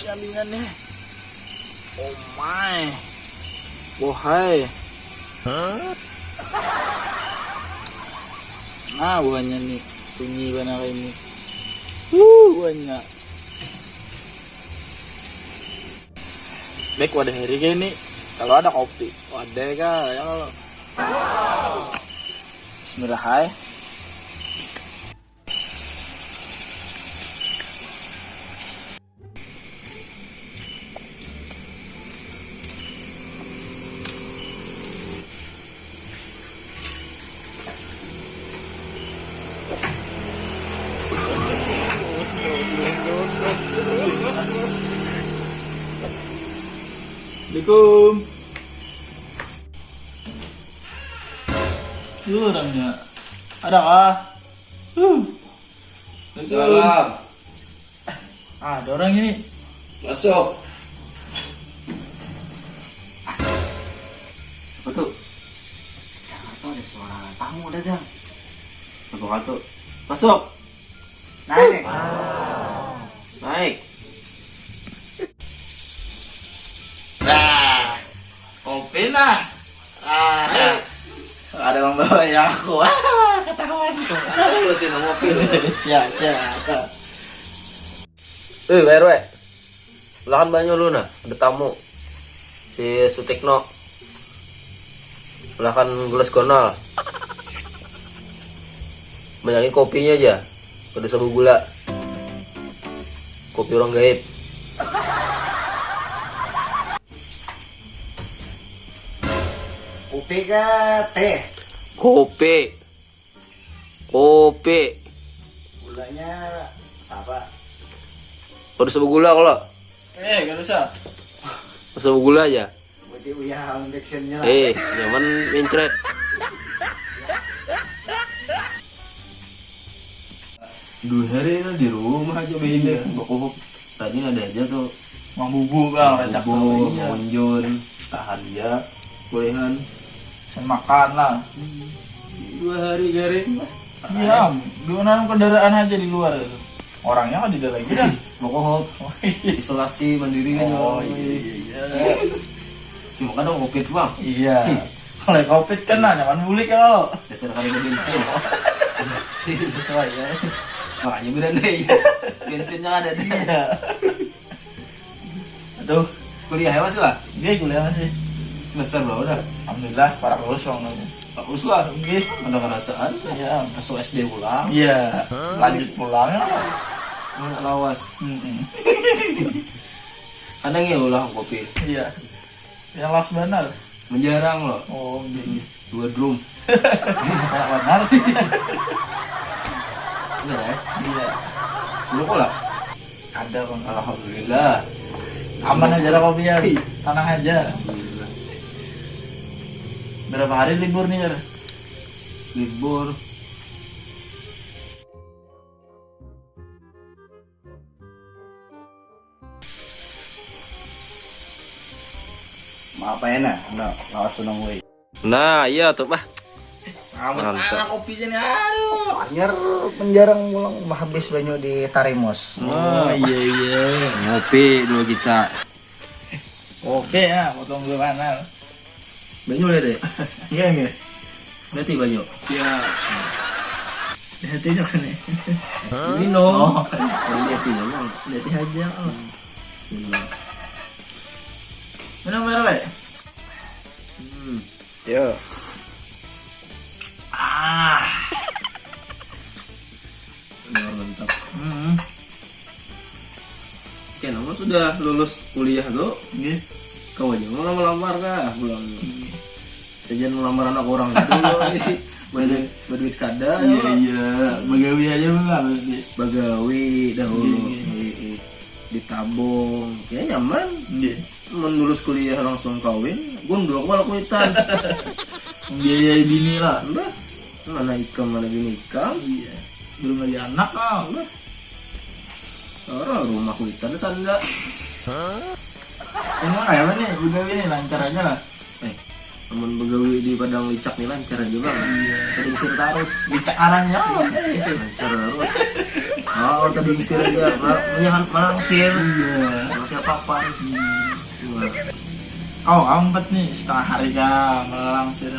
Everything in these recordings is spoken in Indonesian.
jalinan nih. Oh my. Bohai. Nah, buahnya nih. Bunyi banget ini. Banyak. Baik wadah hari ini. Kalau ada kopi, wadah kah? Ya kalau. Bismillah. Assalamualaikum. Orangnya ada kah? Salam. Ada orang ini. Masuk. Apa tuh? Apa ada suara tamu dagang? Apa tuh? Masuk. Naik. Naik. Nah, kopi nah. Ada yang bawa ya aku. Ketahuan. Lu sih ngopi lu. Siap. Pak RW. Belakang banyak lu nah, ada tamu. Si Sutikno. Belakang gelas gonal. Banyakin kopinya aja. Ada sabu gula. Kopi orang gaib. Kopi ke teh? Kopi. Kopi. Gulanya siapa? Ada sabu gula kalau. Gak usah. Sabu gula aja. Berarti uyah infectionnya lah. Jangan mencret. Dua hari itu di rumah aja beda. Pokok tadi ada aja tuh Mang bubu bang, recak Bobo, iya. Monjon, tahan dia, bolehan. Sen makan lah. 2 hari garing. Iya, gimana kendaraan aja di luar itu. Orangnya kan di dalam lagi kan. Pokok isolasi mandiri kan. Oh iya. Cuma kan dong covid bang. Iya. Kalau covid kan nyaman bulik ya kalau. Dasar kali bensin. Sesuai ya. Makanya beda deh. Bensinnya ada deh. Iya. Aduh, Kuliah ya masih lah. dia kuliah masih. Semester berapa udah? Alhamdulillah para lulus bang namanya. Bagus lah. Oke. Ada kerasaan. Iya. Masuk SD pulang. Iya. Lanjut pulang ya. Mana lawas. Kadang ya ulah kopi. Iya. Yang last benar. Menjarang loh. Oh, iya. 2 drum. Benar. Udah ya. Iya. Dulu kok lah. Ada bang. Alhamdulillah. Aman aja lah kopinya. Tanah aja. Alhamdulillah. Berapa hari libur nih Jar? Libur. Maaf ya nah, lawas sunang gue. Nah, iya tuh, Bah. Aman Mantap. anak kopinya nih. Aduh. Anyar penjarang ulang habis banyak di Tarimos. Oh iya. Ngopi dulu kita. Oke ya, potong dulu kanal. Banyak udah deh. Iya. Nanti banyak. Siap. Hati-hati kan nih. Minum. Oh. Lihat ini emang. Hati aja. Bismillah. Minum merah, Pak. Yo. Mantap. Oke, nomor sudah lulus kuliah tuh. Iya. Kau aja mau lamar kah? Belum. Sejan melamar anak orang itu dulu. Berduit kada. Iya. Bagawi aja enggak berarti. Bagawi dahulu. Iya. Ditabung. Kayaknya nyaman. Iya. Lulus kuliah langsung kawin. Gundul kepala kuitan. Membiayai bini lah. Udah. Mana ikam mana bini ikam. Iya. Belum lagi anak ah. Udah. Orang rumah kuitan sanda. Ini mah kayak apa nih? Udah ini lancar aja lah. namun begawi di padang licak nih lancar aja bang. Tadi ngusir terus. Dicak arahnya. Lancar terus. Oh tadi ngusir aja. Menyahan manangsir. Masih apa-apa. Oh, ampet nih setengah hari kan melangsir.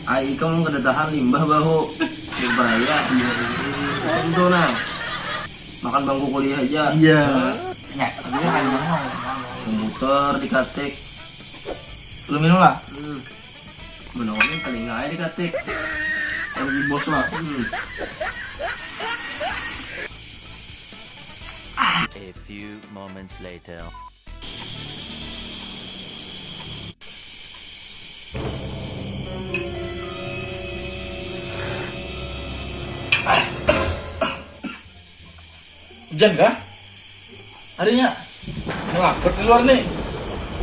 Ai kamu kada tahan limbah bahu. Di peraya. Tentu nah. Makan bangku kuliah aja. Iya. Ya, tapi panjang mau. Komputer dikatik. Lu minum lah. Menolongin paling nggak dikatik. Lagi bos lah. A few moments later. Hujan kah? Harinya ngelapet di luar nih.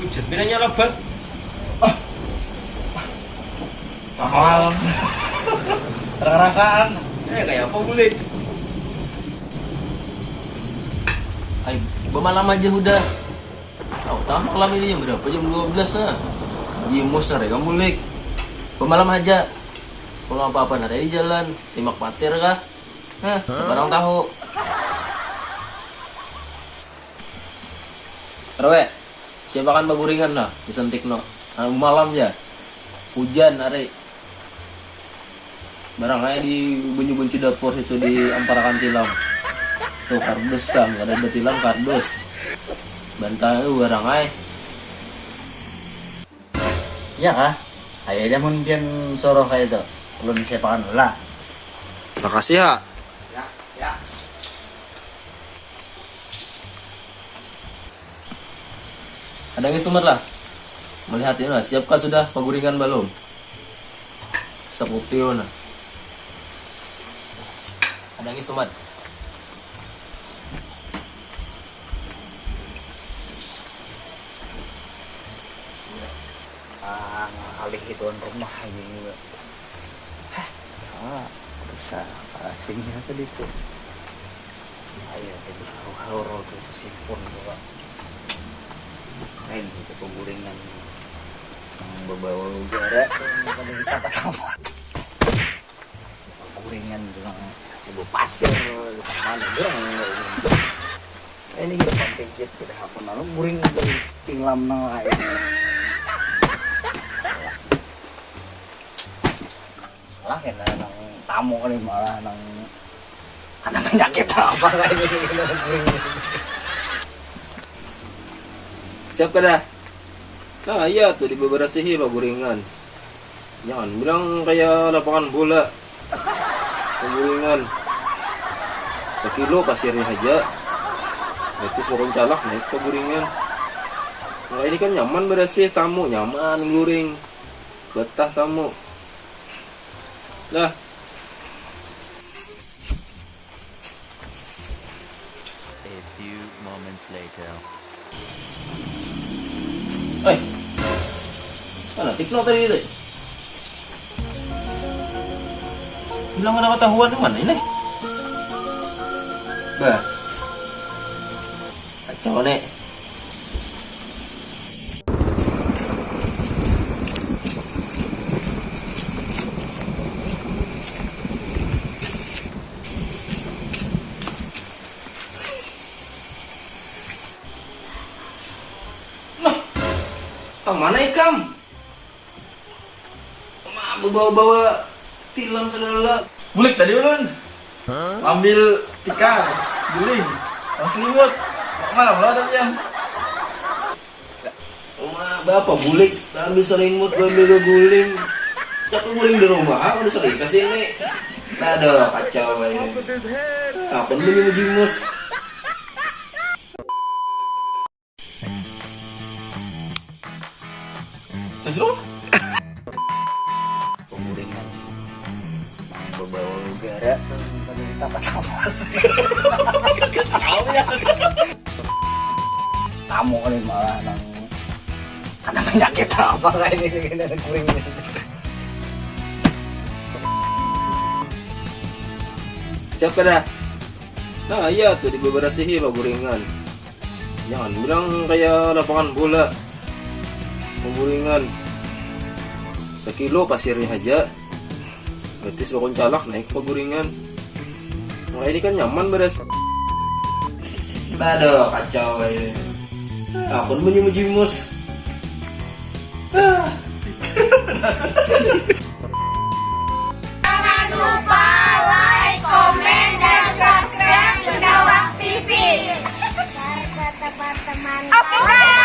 Hujan bedanya lebat. Mahal. Rasaan. Kayak apa kulit? Ay, bemalam aja udah. Tahu tahu malam ini jam berapa? Jam 12 nah. Jimus nare kamu lik. Bemalam aja. Kalau apa-apa nare di jalan, timak patir kah? Sebarang tahu. Rewe, siapa kan baguringan nah, disentik no. Malam ya. Hujan hari. Barang aja di bunyi-bunyi dapur itu di amparakan tilam. Tuh kardus kan, ada tilam kardus. Bantai barang aja. Iya kah? Ayahnya mungkin soroh kayak itu. Belum disiapkan lah. Makasih ya. Ya. Ada yang sumer lah. Melihat ini lah, siapkah sudah paguringan belum? Sepupil nah. Ada yang sumer. Alih hituan rumah ini. Bisa asingnya tadi tuh. Ayo, itu haro tuh simpun juga. Kain itu pengguringan yang berbau udara tadi kita apa? Pengguringan juga ibu pasir di mana orang ini kita pampijit kita hapun lalu guring dari tinglam nang lain. Lah kan nang tamu kali malah nang ada penyakit apa kayak gini guring. Siap kada? Nah iya tuh dibeberasihi paguringan. Jangan bilang kayak lapangan bola. Paguringan. Sekilo pasirnya aja. Itu suruh calak naik paguringan. Nah ini kan nyaman bersih tamu, nyaman guring. Betah tamu. Dah. A few moments later. Mana tikno tadi itu? Bilang ada ketahuan di mana ini? Bah. Kacau nih. Mana ikam? Bawa-bawa tilam segala. Bulik tadi ulun. Ambil tikar, guling, selimut. Mana belum ada yang? Bapak bulik, ambil selimut, ambil guling. Cak guling di rumah, udah sering kesini. Ada kacau ini. Apa dulu jimus? Sesuatu? Pengguringan yang berbau udara tadi kita apa-apa. Tamu kali malah nang ada penyakit apa kayak gini guring. Siap kada? Nah iya tuh dibeberasihi paguringan. Jangan bilang kayak lapangan bola. Paguringan. Sekilo pasirnya aja. Betis bakon calak naik paguringan. Nah ini kan nyaman beres. Aduh, kacau ini. Aku menyuji mus. Jangan lupa like, komen, dan subscribe Sundawang TV. Share ke teman-teman. Oke guys.